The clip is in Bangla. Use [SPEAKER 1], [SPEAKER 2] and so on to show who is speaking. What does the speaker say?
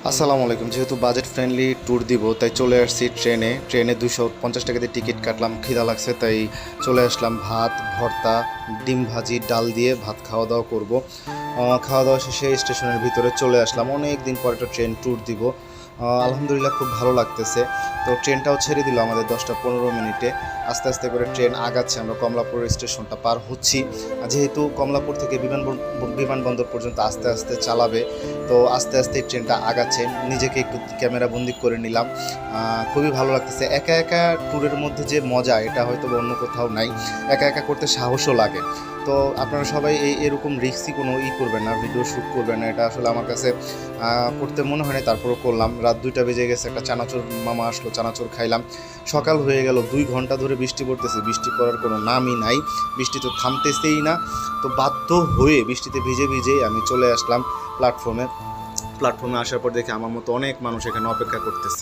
[SPEAKER 1] আসসালামু আলাইকুম। যেহেতু বাজেট ফ্রেন্ডলি ট্যুর দিব তাই চলে আসছি ট্রেনে 250 টাকা দিয়ে টিকিট কাটলাম। খিদা লাগছে তাই চলে আসলাম। ভাত, ভর্তা, ডিম ভাজি, ডাল দিয়ে ভাত খাওয়া দাওয়া করব। খাওয়া দাওয়া শেষে স্টেশনের ভিতরে চলে আসলাম। অনেক দিন পর একটা ট্রেন ট্যুর দিব। আলহামদুলিল্লাহ খুব ভালো লাগতেছে। তো ট্রেনটাও ছেড়ে দিল আমাদের 10টা 15 মিনিটে। আস্তে আস্তে করে ট্রেন আগাচ্ছে। আমরা কমলাপুর স্টেশনটা পার হচ্ছি। যেহেতু কমলাপুর থেকে বিমানবন্দর পর্যন্ত আস্তে আস্তে চালাবে, তো আস্তে আস্তে ট্রেনটা আগাচ্ছে। নিজেকে একটু ক্যামেরা বন্দি করে নিলাম। খুবই ভালো লাগতেছে। একা একা ট্যুরের মধ্যে যে মজা, এটা হয়তো অন্য কোথাও নাই। একা একা করতে সাহসও লাগে। তো আপনারা সবাই এরকম রিস্কি কোনো করবেন না, ভিডিও শ্যুট করবেন না। এটা আসলে আমার কাছে করতে মনে হয় না, তারপরেও করলাম। রাত 2টা বেজে গেছে, একটা চানাচুর মামা আসলো, চানাচুর খাইলাম। সকাল হয়ে গেল, 2 ঘন্টা ধরে বৃষ্টি পড়তেছে, বৃষ্টি পড়ার কোনো নামই নাই। বৃষ্টি তো থামতেছেই না। তো বাধ্য হয়ে বৃষ্টিতে ভিজে ভিজেই আমি চলে আসলাম প্ল্যাটফর্মে। আসার পর দেখে আমার মতো অনেক মানুষ এখানে অপেক্ষা করতেছে।